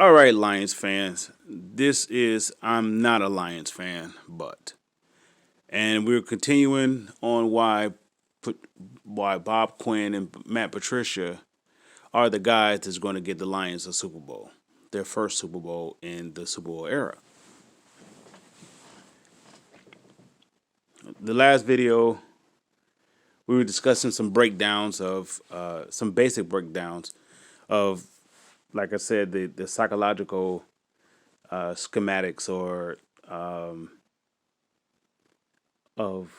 All right, Lions fans. I'm not a Lions fan, and we're continuing on why Bob Quinn and Matt Patricia are the guys that's going to get the Lions a Super Bowl, their first Super Bowl in the Super Bowl era. The last video, we were discussing some basic breakdowns of, like I said, the psychological schematics or of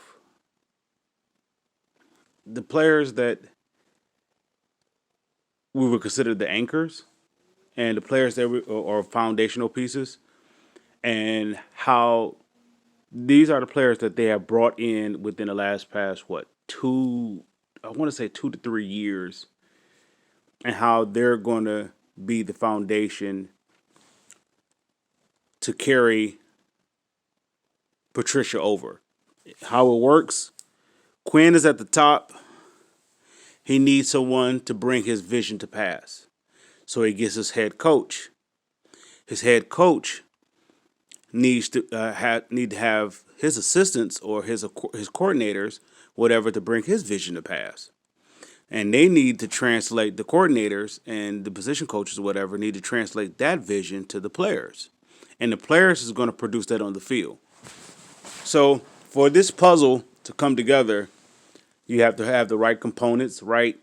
the players that we would consider the anchors and the players are foundational pieces, and how these are the players that they have brought in within the last past what two I want to say 2 to 3 years, and how they're going to be the foundation to carry Patricia over. How it works: Quinn is at the top. He needs someone to bring his vision to pass, so he gets his head coach. His head coach need to have his assistants or his coordinators, whatever, to bring his vision to pass. And they need to translate, the coordinators and the position coaches, whatever, need to translate that vision to the players. And the players is going to produce that on the field. So for this puzzle to come together, you have to have the right components, right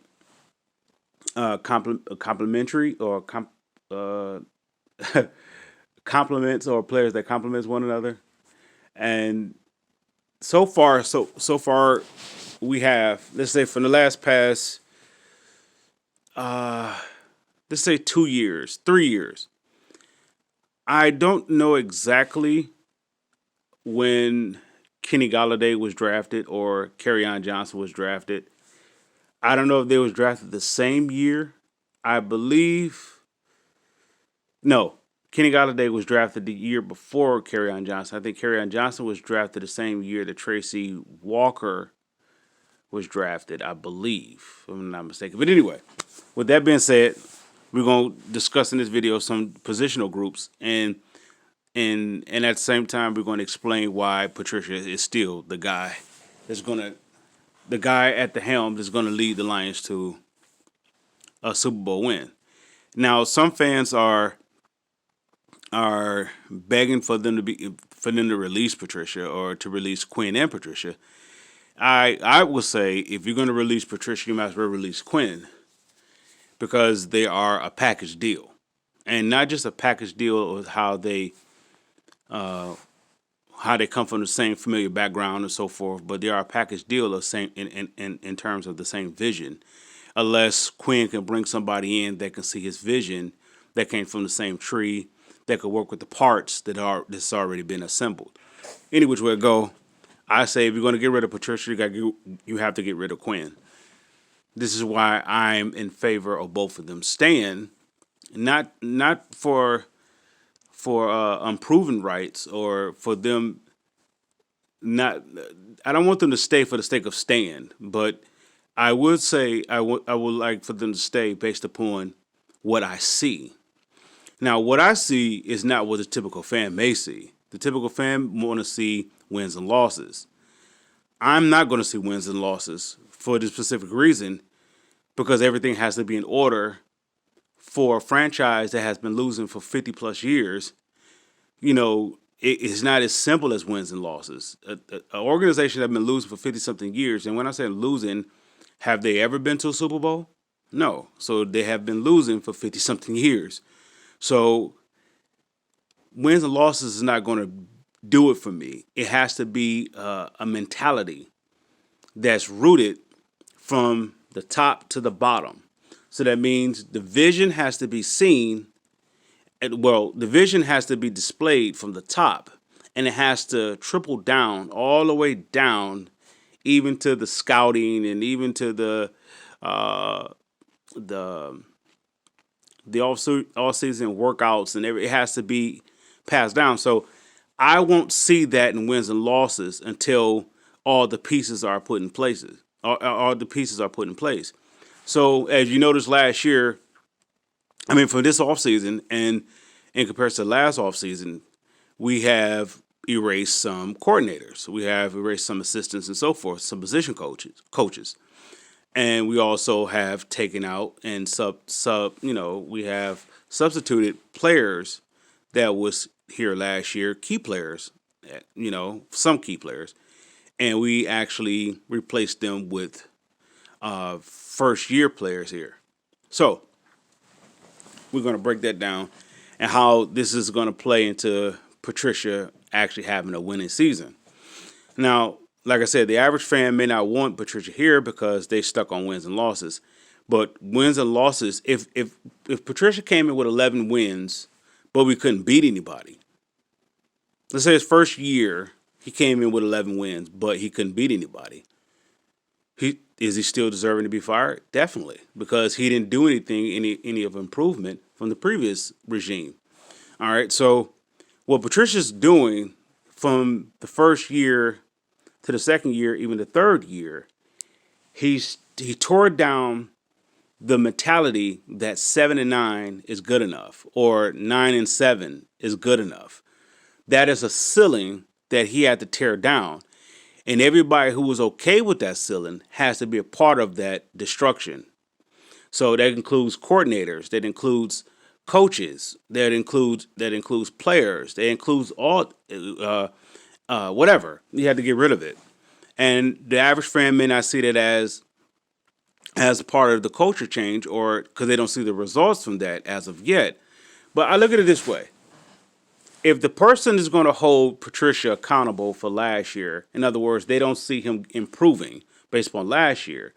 complementary or uh, complements, or players that complements one another. And so far we have, let's say, from the last past, uh, let's say 2 years, 3 years. I don't know exactly when Kenny Galladay was drafted or Kerryon Johnson was drafted. I don't know if they was drafted the same year. I believe no. Kenny Galladay was drafted the year before Kerryon Johnson. I think Kerryon Johnson was drafted the same year that Tracy Walker was drafted, I believe, if I'm not mistaken. But anyway, with that being said, we're gonna discuss in this video some positional groups, and at the same time we're gonna explain why Patricia is still the guy at the helm that's gonna lead the Lions to a Super Bowl win. Now, some fans are begging for them to release Patricia or to release Quinn and Patricia. I would say, if you're going to release Patricia, you might as well release Quinn, because they are a package deal, and not just a package deal with how they come from the same familiar background and so forth, but they are a package deal of same in terms of the same vision. Unless Quinn can bring somebody in that can see his vision, that came from the same tree, that could work with the parts that's already been assembled. Any which way it go, I say, if you're going to get rid of Patricia, you have to get rid of Quinn. This is why I'm in favor of both of them staying, not for unproven rights, or for them not. I don't want them to stay for the sake of staying, but I would say I would like for them to stay based upon what I see. Now, what I see is not what the typical fan may see. The typical fan want to see wins and losses. I'm not going to see wins and losses for this specific reason, because everything has to be in order for a franchise that has been losing for 50 plus years. It's not as simple as wins and losses. An organization that's been losing for 50 something years, and when I say losing, have they ever been to a Super Bowl? No. So they have been losing for 50 something years. So wins and losses is not going to do it for me. It has to be a mentality that's rooted from the top to the bottom. So that means the vision has to be seen. The vision has to be displayed from the top, and it has to trickle down all the way down, even to the scouting and even to the the all season workouts and everything. It has to be passed down. So I won't see that in wins and losses until all the pieces are put in places. All the pieces are put in place. So as you noticed last year, I mean, for this offseason, and in comparison to last offseason, we have erased some coordinators. We have erased some assistants and so forth, some position coaches. And we also have taken out and we have substituted players that was here last year, key players, some key players, and we actually replaced them with first year players here. So we're going to break that down and how this is going to play into Patricia actually having a winning season. Now, like I said, the average fan may not want Patricia here because they stuck on wins and losses. But wins and losses, if Patricia came in with 11 wins, but we couldn't beat anybody. Let's say his first year, he came in with 11 wins, but he couldn't beat anybody. Is he still deserving to be fired? Definitely, because he didn't do any of improvement from the previous regime. All right, so what Patricia's doing from the first year to the second year, even the third year, he tore down the mentality that 7-9 is good enough or 9-7 is good enough. That is a ceiling that he had to tear down. And everybody who was okay with that ceiling has to be a part of that destruction. So that includes coordinators, that includes coaches, that includes players, that includes all whatever. You had to get rid of it. And the average fan may not see that as part of the culture change, or because they don't see the results from that as of yet. But I look at it this way. If the person is going to hold Patricia accountable for last year, in other words, they don't see him improving based upon last year,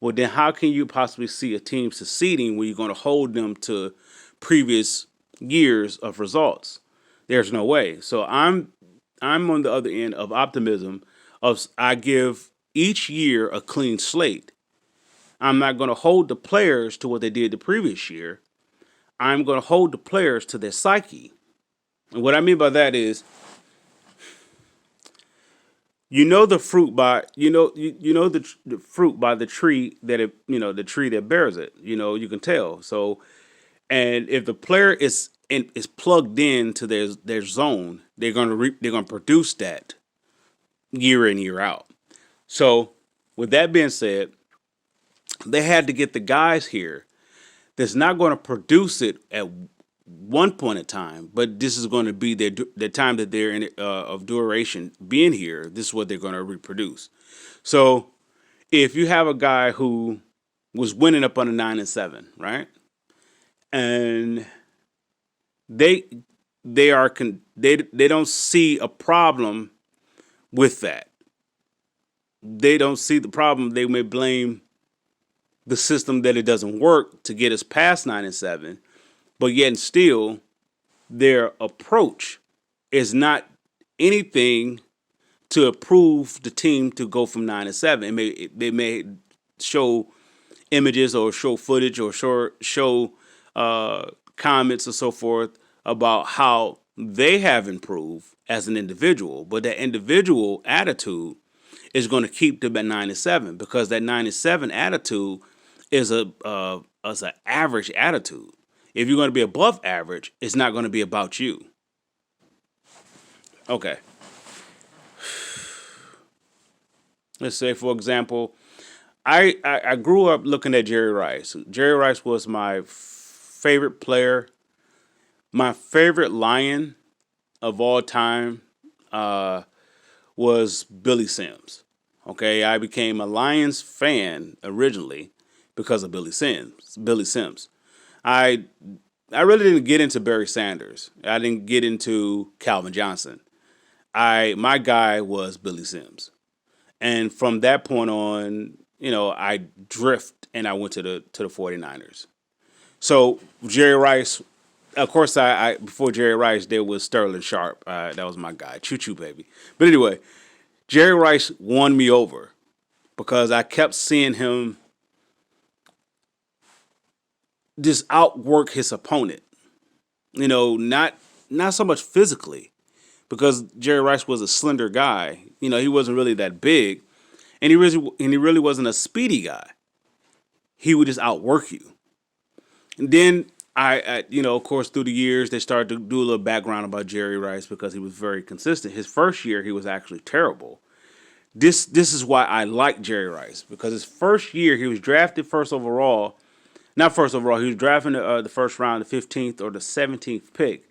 well, then how can you possibly see a team succeeding when you're going to hold them to previous years of results? There's no way. So I'm on the other end of optimism. I give each year a clean slate. I'm not going to hold the players to what they did the previous year. I'm going to hold the players to their psyche. And what I mean by that is, the fruit by the fruit by the tree that the tree that bears it. You can tell. So, and if the player is plugged into their zone, they're gonna produce that year in, year out. So, with that being said, they had to get the guys here that's not going to produce it at one point in time, but this is going to be the time that they're in of duration being here. This is what they're going to reproduce. So, if you have a guy who was winning up on a 9-7, right, and they don't see a problem with that. They don't see the problem. They may blame the system that it doesn't work to get us past 9-7, but yet and still their approach is not anything to approve the team to go from 9-7. They may show images or show footage or show comments and so forth about how they have improved as an individual, but that individual attitude is going to keep them at 9-7 because that 9-7 attitude is an average attitude. If you're going to be above average, it's not going to be about you. Okay. Let's say, for example, I grew up looking at Jerry Rice. Jerry Rice was my favorite player. My favorite Lion of all time was Billy Sims. Okay, I became a Lions fan originally because of Billy Sims. I really didn't get into Barry Sanders. I didn't get into Calvin Johnson. My guy was Billy Sims. And from that point on, I drift and I went to the 49ers. So Jerry Rice, of course, I before Jerry Rice, there was Sterling Sharp. That was my guy. Choo choo, baby. But anyway, Jerry Rice won me over because I kept seeing him just outwork his opponent. Not so much physically, because Jerry Rice was a slender guy. He wasn't really that big, and he really wasn't a speedy guy. He would just outwork you. And then of course, through the years, they started to do a little background about Jerry Rice because he was very consistent. His first year, he was actually terrible. This is why I like Jerry Rice because his first year, he was drafted first overall. Not first overall, he was drafted the first round, the 15th or the 17th pick,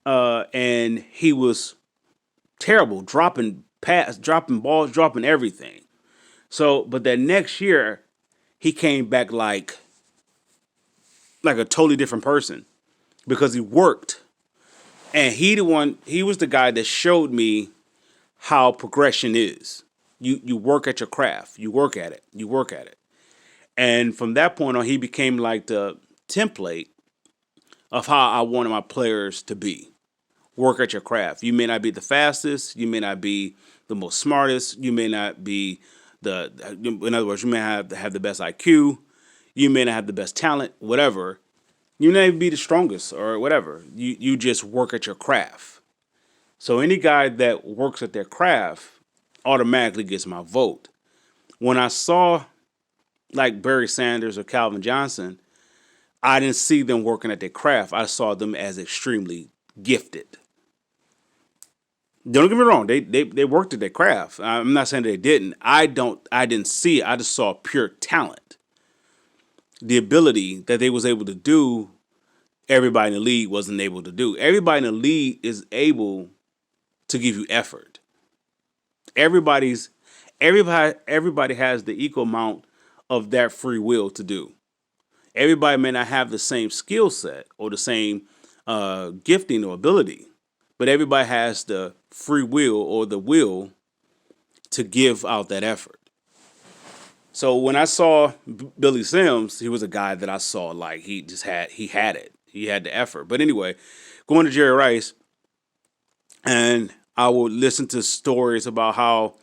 and he was terrible, dropping balls, dropping everything. So, but that next year, he came back like a totally different person because he worked, and he was the guy that showed me how progression is. You work at your craft, you work at it, you work at it, and from that point on, he became like the template of how I wanted my players to be. Work at your craft. You may not be the fastest, you may not be the most smartest, you may not be the in other words, you may have the best IQ, you may not have the best talent, whatever. You may be the strongest or whatever. You just work at your craft. So any guy that works at their craft automatically gets my vote. When I saw like Barry Sanders or Calvin Johnson, I didn't see them working at their craft. I saw them as extremely gifted. Don't get me wrong, they worked at their craft. I'm not saying they didn't. I didn't see it. I just saw pure talent. The ability that they was able to do, everybody in the league wasn't able to do. Everybody in the league is able to give you effort. Everybody's everybody has the equal amount of that free will to do. Everybody may not have the same skill set or the same gifting or ability, but everybody has the free will or the will to give out that effort. So when I saw Billy Sims, he was a guy that I saw like he had it. He had the effort. But anyway, going to Jerry Rice, and I would listen to stories about how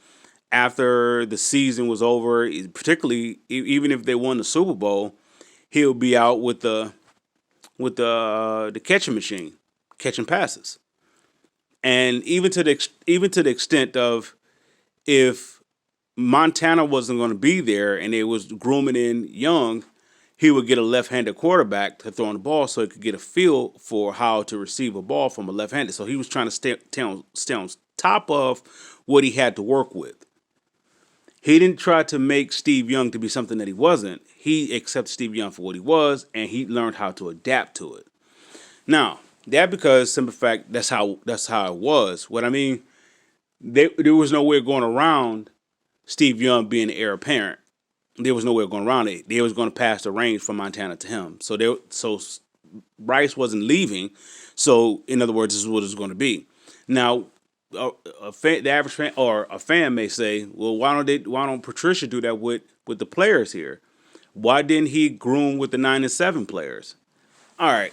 after the season was over, particularly even if they won the Super Bowl, he'll be out with the catching machine, catching passes, and even to the extent of if Montana wasn't going to be there and they was grooming in Young, he would get a left-handed quarterback to throw on the ball so he could get a feel for how to receive a ball from a left-handed. So he was trying to stay on top of what he had to work with. He didn't try to make Steve Young to be something that he wasn't. He accepted Steve Young for what he was, and he learned how to adapt to it. Now, that because simple fact that's how it was. What I mean, there was no way of going around Steve Young being the heir apparent. There was no way of going around it. They was going to pass the reins from Montana to him. So Rice wasn't leaving. So in other words, this is what it's going to be. Now, the average fan or a fan may say, "Well, why don't Patricia do that with the players here? Why didn't he groom with the 9 and 7 players?" All right,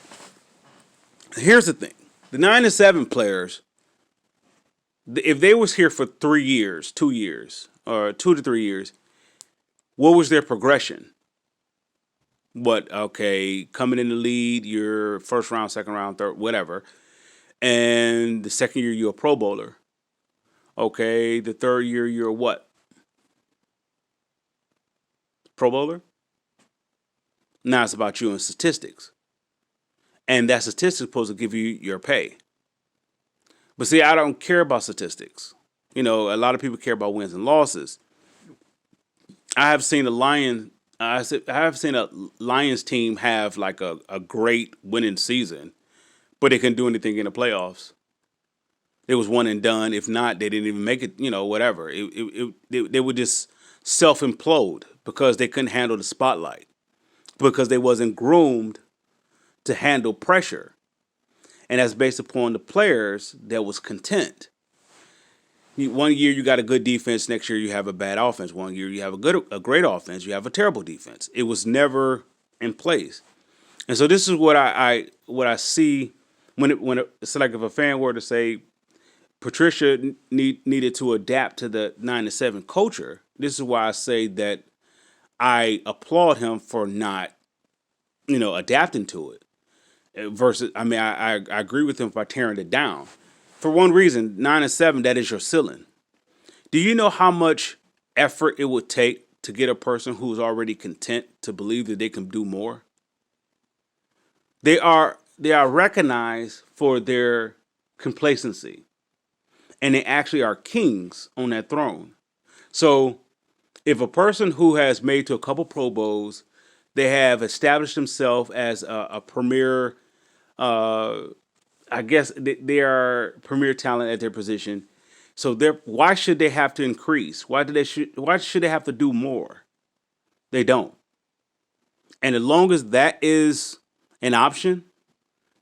here's the thing: the 9 and 7 players, if they was here for 3 years, 2 years, or 2 to 3 years, what was their progression? What? Okay, coming in the lead, you're first round, second round, third, whatever, and the second year you're a Pro Bowler. Okay, the third year you're what? Pro Bowler? Now it's about you and statistics. And that statistic is supposed to give you your pay. But see, I don't care about statistics. A lot of people care about wins and losses. I have seen I have seen a Lions team have like a great winning season, but they couldn't do anything in the playoffs. It was one and done. If not, they didn't even make it. Whatever. They would just self implode because they couldn't handle the spotlight because they wasn't groomed to handle pressure, and that's based upon the players that was content. One year you got a good defense, next year you have a bad offense. One year you have a great offense, you have a terrible defense. It was never in place, and so this is what I see it's like if a fan were to say Patricia needed to adapt to the 9 and 7 culture. This is why I say that I applaud him for not adapting to it. Versus, I mean, I agree with him by tearing it down. For one reason, 9 and 7, that is your ceiling. Do you know how much effort it would take to get a person who's already content to believe that they can do more? They are recognized for their complacency, and they actually are kings on that throne. So if a person who has made to a couple Pro Bowls, they have established themselves as a premier. I guess they are premier talent at their position. So why should they have to increase? Why should they have to do more? They don't. And as long as that is an option,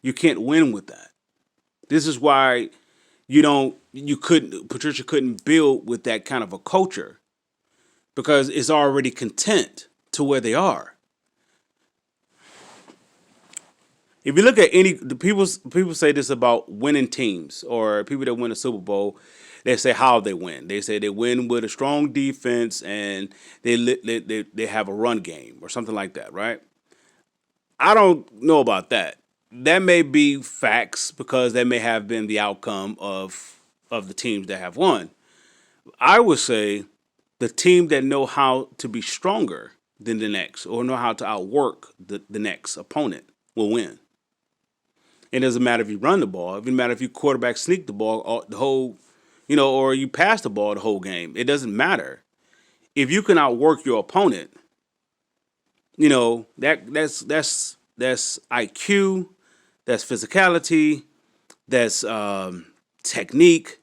you can't win with that. This is why Patricia couldn't build with that kind of a culture because it's already content to where they are. If you look at the people say this about winning teams or people that win a Super Bowl, they say how they win. They say they win with a strong defense and they have a run game or something like that, right? I don't know about that. That may be facts because that may have been the outcome of the teams that have won. I would say the team that know how to be stronger than the next or know how to outwork the next opponent will win. It doesn't matter if you run the ball. It doesn't matter if you quarterback sneak the ball the whole, or you pass the ball the whole game. It doesn't matter. If you can outwork your opponent, that's IQ, that's physicality, that's technique,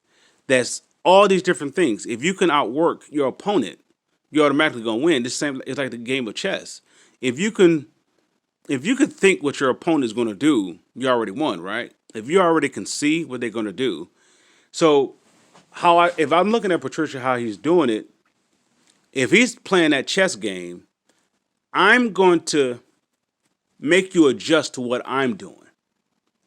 that's all these different things. If you can outwork your opponent, you're automatically gonna win. It's like the game of chess. If you can think what your opponent is gonna do, you already won, right? If you already can see what they're gonna do. So if I'm looking at Patricia how he's doing it, if he's playing that chess game, I'm going to make you adjust to what I'm doing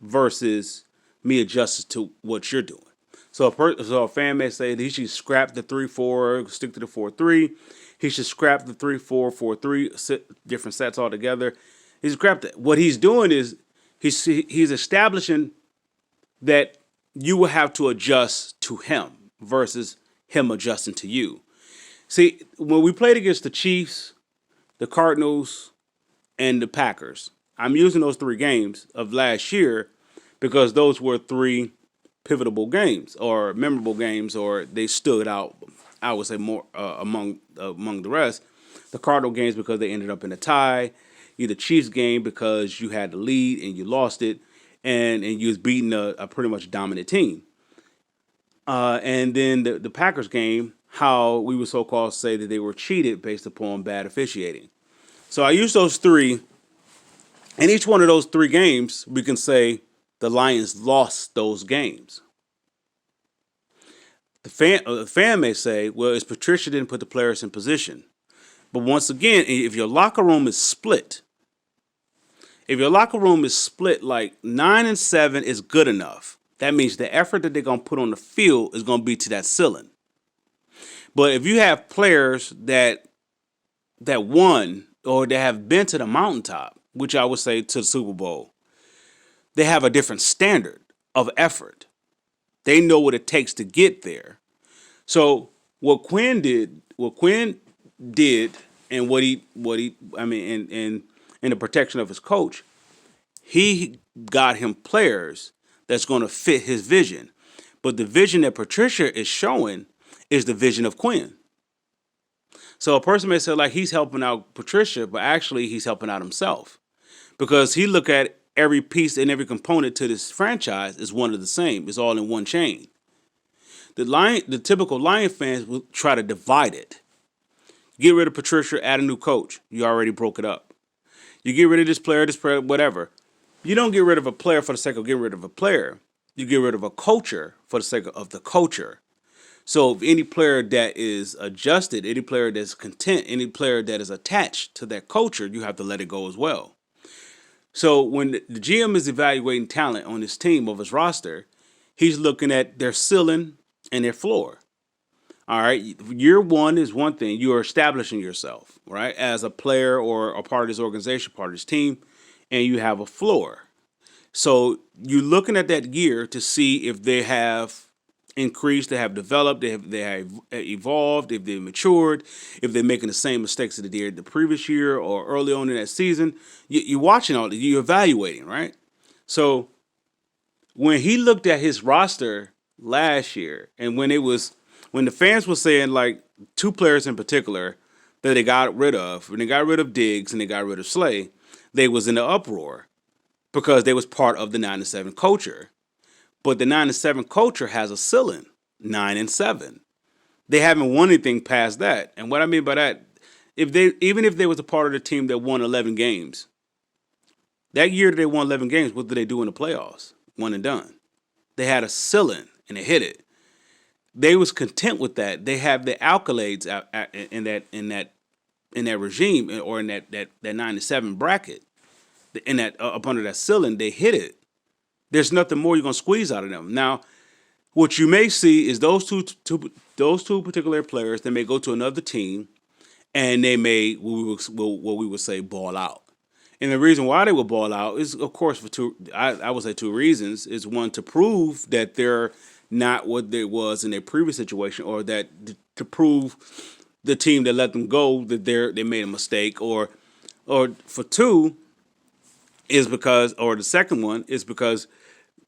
versus me adjusting to what you're doing. So a fan may say that he should scrap the 3-4, stick to the 4-3. He should scrap the 3-4, 4-3, different sets altogether. He's scrapped it. What he's doing is he's establishing that you will have to adjust to him versus him adjusting to you. See, when we played against the Chiefs, the Cardinals, and the Packers, I'm using those 3 games of last year because those were 3 pivotal games or memorable games, or they stood out. I would say more among the rest. The Cardinal games because they ended up in a tie. The Chiefs game because you had the lead and you lost it, and you was beating a pretty much dominant team. And then the Packers game, how we would so-called say that they were cheated based upon bad officiating. So I use those 3. In each one of those 3 games, we can say the Lions lost those games. The fan may say, well, it's Patricia didn't put the players in position. But once again, if your locker room is split, like 9 and 7 is good enough, that means the effort that they're going to put on the field is going to be to that ceiling. But if you have players that won or that have been to the mountaintop, which I would say to the Super Bowl, they have a different standard of effort. They know what it takes to get there. So what Quinn did, and in the protection of his coach, he got him players that's going to fit his vision. But the vision that Patricia is showing is the vision of Quinn. So a person may say like he's helping out Patricia, but actually he's helping out himself because he look at every piece and every component to this franchise is one of the same. It's all in one chain. The typical Lion fans will try to divide it. Get rid of Patricia, add a new coach. You already broke it up. You get rid of this player, whatever. You don't get rid of a player for the sake of getting rid of a player. You get rid of a culture for the sake of the culture. So if any player that is adjusted, any player that's content, any player that is attached to that culture, you have to let it go as well. So when the GM is evaluating talent on his team, of his roster, he's looking at their ceiling and their floor. All right. Year 1 is one thing. You are establishing yourself, right, as a player or a part of this organization, part of this team, and you have a floor. So you're looking at that year to see if they have increased, they have developed, they have evolved, if they've matured, if they're making the same mistakes that they did the previous year or early on in that season. You're watching all, you're evaluating, right? So when he looked at his roster last year, and when the fans were saying like two players in particular that they got rid of, when they got rid of Diggs and they got rid of Slay, they was in the uproar because they was part of the 9-7 culture. But the 9-7 culture has a ceiling, 9-7. They haven't won anything past that. And what I mean by that, even if they was a part of the team that won 11 games, that year that they won 11 games, what did they do in the playoffs? One and done. They had a ceiling and they hit it. They was content with that. They have the accolades in that regime or in that 9-7 bracket. In that up under that ceiling, they hit it. There's nothing more you're gonna squeeze out of them. Now, what you may see is those two particular players. They may go to another team, and they may what we would say ball out. And the reason why they will ball out is, of course, for two. I would say two reasons. Is one, to prove that they're not what they was in their previous situation, or that to prove the team that let them go that they made a mistake, or for two is because, or the second one is because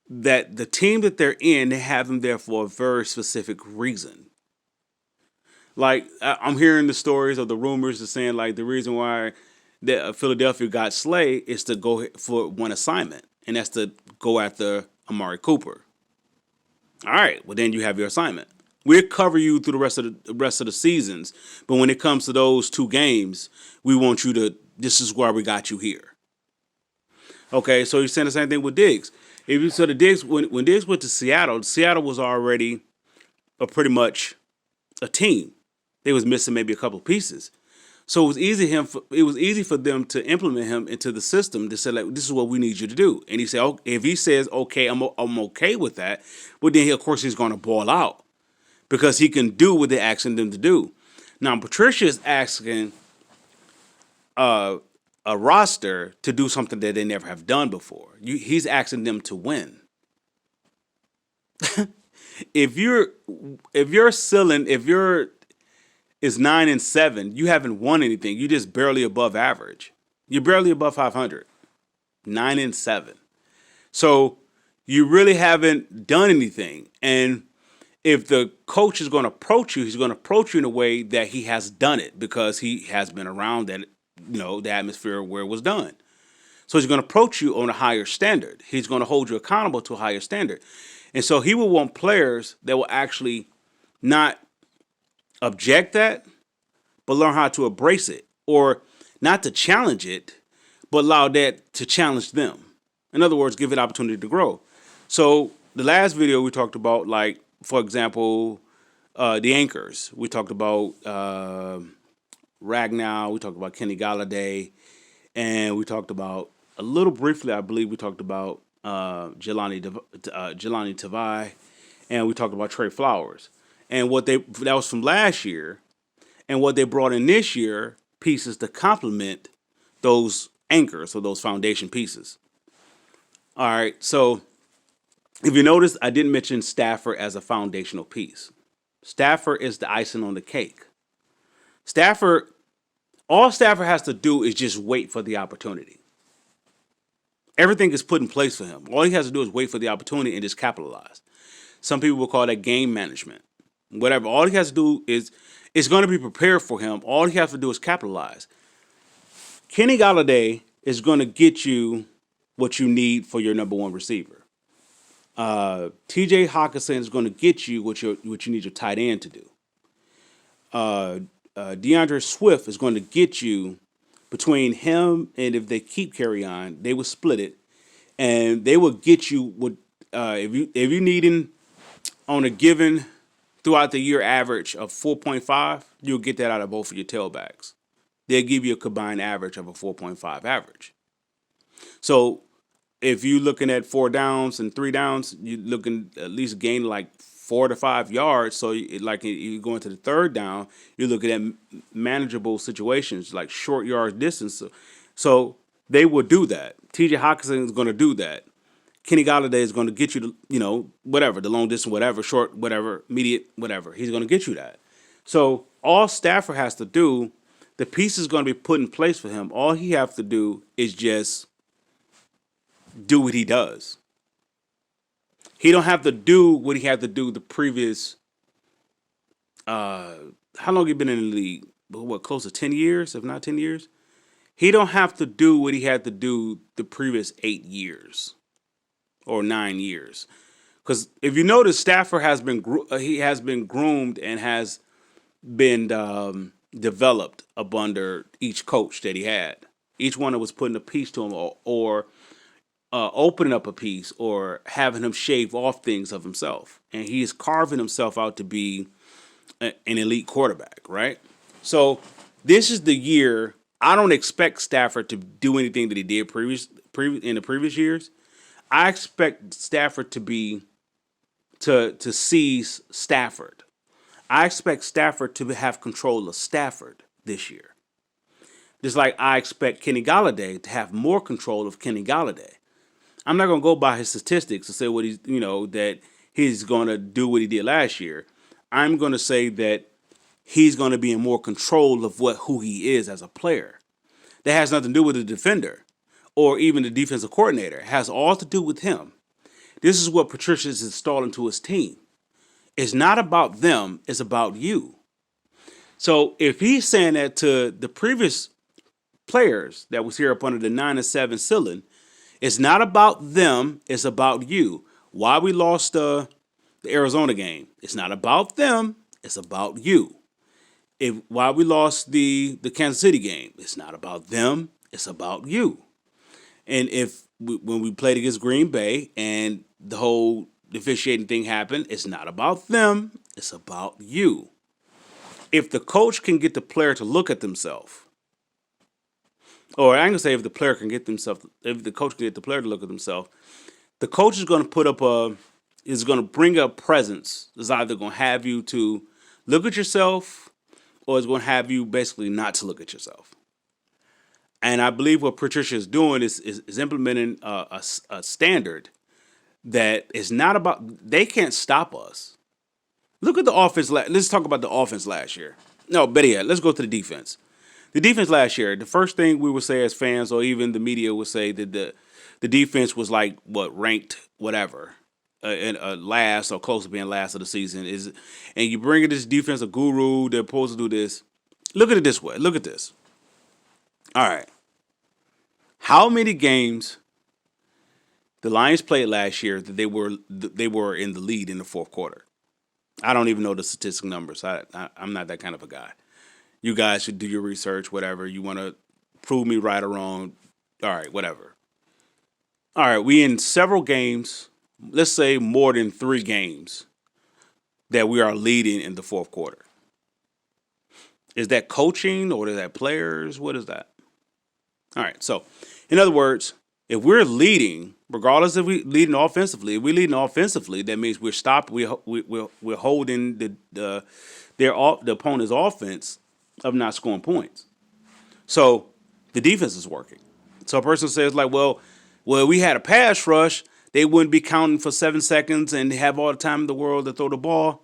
that the team that they're in, they have them there for a very specific reason. Like I'm hearing the stories of the rumors of saying like the reason why that Philadelphia got Slay is to go for one assignment, and that's to go after Amari Cooper. All right, well then you have your assignment. We'll cover you through the rest of the seasons, but when it comes to those two games, we want you to. This is why we got you here. Okay, so you're saying the same thing with Diggs. If you so the Diggs when Diggs went to Seattle, Seattle was already a pretty much a team. They was missing maybe a couple of pieces. So it was easy for them to implement him into the system to say like this is what we need you to do. And he said, oh, if he says okay, I'm okay with that. But then of course he's going to ball out because he can do what they're asking them to do. Now Patricia is asking uh, a roster to do something that they never have done before. He's asking them to win. if you're if you're is 9-7, you haven't won anything. You're just barely above average. You're barely above 500. 9-7. So you really haven't done anything. And if the coach is going to approach you, he's going to approach you in a way that he has done it because he has been around that, the atmosphere where it was done. So he's going to approach you on a higher standard. He's going to hold you accountable to a higher standard. And so he will want players that will actually not object that, but learn how to embrace it, or not to challenge it, but allow that to challenge them. In other words, give it opportunity to grow. So the last video we talked about, like for example, the anchors. We talked about Ragnow. We talked about Kenny Galladay, and we talked about a little briefly. I believe we talked about Jelani Tavai, and we talked about Trey Flowers. And that was from last year, and what they brought in this year, pieces to complement those anchors or those foundation pieces. All right, so if you notice, I didn't mention Stafford as a foundational piece. Stafford is the icing on the cake. All Stafford has to do is just wait for the opportunity. Everything is put in place for him. All he has to do is wait for the opportunity and just capitalize. Some people will call that game management. Whatever. All he has to do is it's going to be prepared for him. All he has to do is capitalize. Kenny Galladay is going to get you what you need for your number one receiver. T.J. Hawkinson is going to get you what you need your tight end to do. DeAndre Swift is going to get you between him and if they keep carry on, they will split it, and they will get you what if you need him on a given throughout the year average of 4.5, you'll get that out of both of your tailbacks. They'll give you a combined average of a 4.5 average. So if you're looking at 4 downs and 3 downs, you're looking at least gain like 4 to 5 yards. So like you go into the third down, you're looking at manageable situations like short yard distance. So they will do that. T.J. Hawkinson is going to do that. Kenny Galladay is going to get you the, whatever, the long distance, whatever, short, whatever, immediate, whatever. He's going to get you that. So all Stafford has to do, the piece is going to be put in place for him. All he has to do is just do what he does. He don't have to do what he had to do the previous. How long he been in the league? What, close to 10 years, if not 10 years? He don't have to do what he had to do the previous 8 years or 9 years. Because if you notice, Stafford has been he has been groomed and has been developed up under each coach that he had. Each one that was putting a piece to him, or opening up a piece, or having him shave off things of himself, and he's carving himself out to be an elite quarterback, right? So this is the year. I don't expect Stafford to do anything that he did in the previous years. I expect Stafford to be to seize Stafford. I expect Stafford to have control of Stafford this year. Just like I expect Kenny Galladay to have more control of Kenny Galladay. I'm not going to go by his statistics to say what he's, that he's going to do what he did last year. I'm going to say that he's going to be in more control of who he is as a player. That has nothing to do with the defender or even the defensive coordinator. It has all to do with him. This is what Patricia is installing to his team. It's not about them, it's about you. So if he's saying that to the previous players that was here up under the 9-7 ceiling, it's not about them, it's about you. Why we lost the Arizona game, it's not about them, it's about you. Why we lost the Kansas City game, it's not about them, it's about you. And when we played against Green Bay and the whole officiating thing happened, it's not about them, it's about you. If the coach can get the player to look at themselves, or I'm gonna say if the coach can get the player to look at themselves, the coach is gonna is gonna bring up presence. Is either gonna have you to look at yourself, or it's gonna have you basically not to look at yourself. And I believe what Patricia is doing is implementing a standard that is not about. They can't stop us. Look at the offense. Let's talk about the offense last year. No, better yet, let's go to the defense. The defense last year, the first thing we would say as fans, or even the media would say, that the defense was like ranked whatever, in last or close to being last of the season. And you bring in this defensive guru, they're supposed to do this. Look at it this way. Look at this. All right. How many games the Lions played last year that they were in the lead in the fourth quarter? I don't even know the statistic numbers. I'm not that kind of a guy. You guys should do your research, whatever. You want to prove me right or wrong. All right, whatever. All right, we in several games, let's say more than 3 games, that we are leading in the fourth quarter. Is that coaching or is that players? What is that? All right, so in other words, if we're leading, regardless if we're leading offensively, that means we're holding the opponent's offense of not scoring points. So the defense is working. So a person says like, well, we had a pass rush, they wouldn't be counting for 7 seconds and have all the time in the world to throw the ball.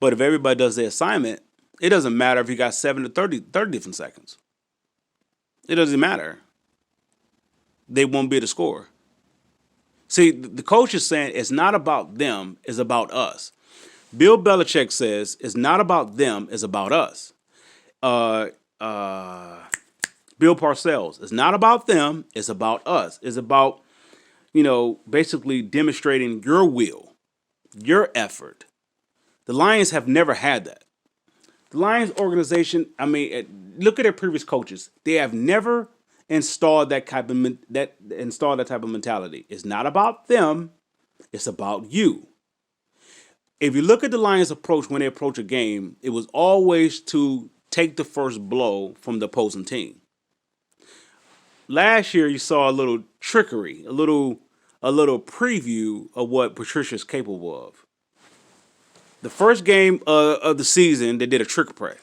But if everybody does their assignment, it doesn't matter if you got 7 to 30 different seconds. It doesn't matter. They won't be able to score. See, the coach is saying it's not about them, it's about us. Bill Belichick says it's not about them, it's about us. Bill Parcells, it's not about them, it's about us. It's about, basically demonstrating your will, your effort. The Lions have never had that. The Lions organization, look at their previous coaches. They have never installed that type of mentality. It's not about them, it's about you. If you look at the Lions' approach when they approach a game, it was always to take the first blow from the opposing team. Last year, you saw a little trickery, a little preview of what Patricia's capable of. The first game of the season, they did a trick play.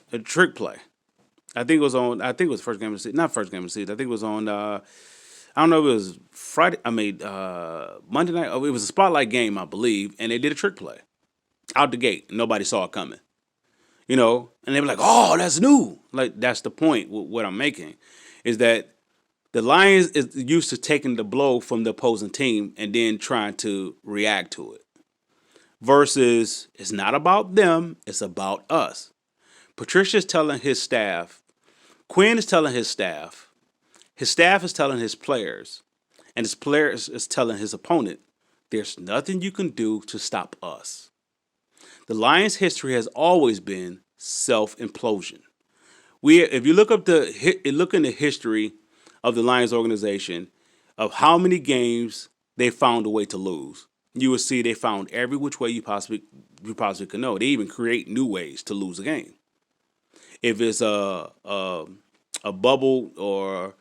I think it was the first game of the season. Not first game of the season. I think it was on. I don't know if it was Friday. I mean Monday night. Oh, it was a spotlight game, I believe, and they did a trick play out the gate. Nobody saw it coming. And they were like, "Oh, that's new." Like that's the point. What I'm making is that the Lions is used to taking the blow from the opposing team and then trying to react to it. Versus, it's not about them; it's about us. Patricia's telling his staff, Quinn is telling his staff is telling his players, and his players is telling his opponent, "There's nothing you can do to stop us." The Lions' history has always been self-implosion. If you look in the history of the Lions organization of how many games they found a way to lose, you will see they found every which way you possibly could know. They even create new ways to lose a game. If it's a bubble or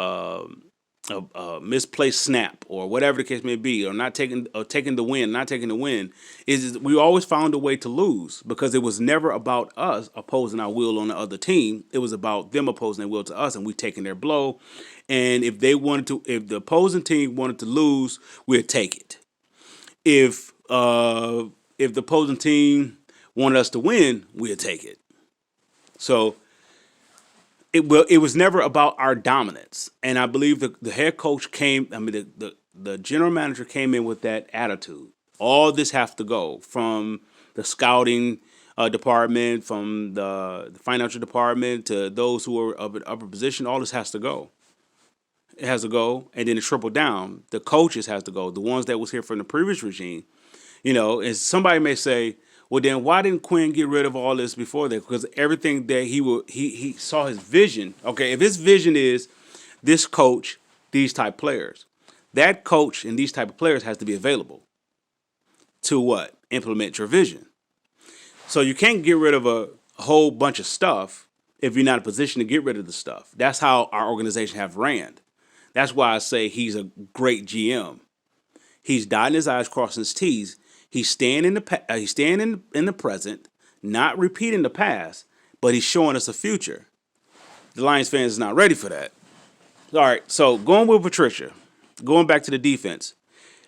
a misplaced snap or whatever the case may be, or taking the win, not taking the win, is we always found a way to lose because it was never about us opposing our will on the other team. It was about them opposing their will to us, and we taking their blow. And if the opposing team wanted to lose, we'd take it. If the opposing team wanted us to win, we'd take it. So it was never about our dominance, and I believe the head coach came. I mean, the general manager came in with that attitude. All this has to go from the scouting department, from the financial department to those who are of an upper position. All this has to go. It has to go, and then it triple down. The coaches has to go. The ones that was here from the previous regime. And somebody may say, well, then why didn't Quinn get rid of all this before that? Because everything that he saw his vision. Okay, if his vision is this coach, these type players, that coach and these type of players has to be available to what? Implement your vision. So you can't get rid of a whole bunch of stuff if you're not in a position to get rid of the stuff. That's how our organization have ran. That's why I say he's a great GM. He's dotting his I's, crossing his T's. He's staying in the present, not repeating the past, but he's showing us a future. The Lions fans is not ready for that. All right, so going with Patricia, going back to the defense.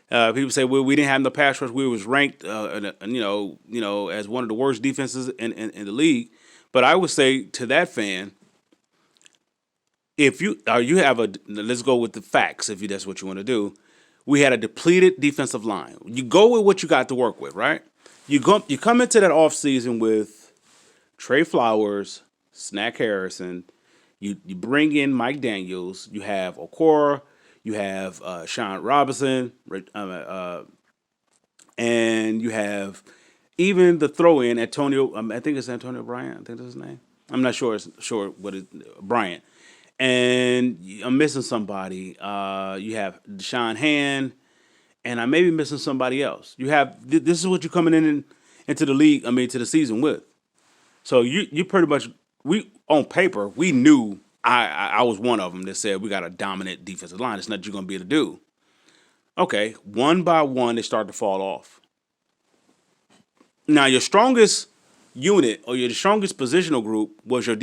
People say, well, we didn't have no pass rush. We was ranked, as one of the worst defenses in the league. But I would say to that fan, if you let's go with the facts. If that's what you want to do. We had a depleted defensive line. You go with what you got to work with, right? You come into that offseason with Trey Flowers, Snack Harrison. You bring in Mike Daniels. You have Okora. You have Sean Robinson. And you have even the throw-in, Antonio. I think it's Antonio Bryant. I think that's his name. I'm not sure what it Bryant. And I'm missing somebody. You have Deshaun Hand, and I may be missing somebody else. You have this is what you're coming into the league. To the season with. So you pretty much on paper we knew I was one of them that said we got a dominant defensive line. It's not you're gonna be able to do. Okay, one by one they start to fall off. Now your strongest unit or your strongest positional group was your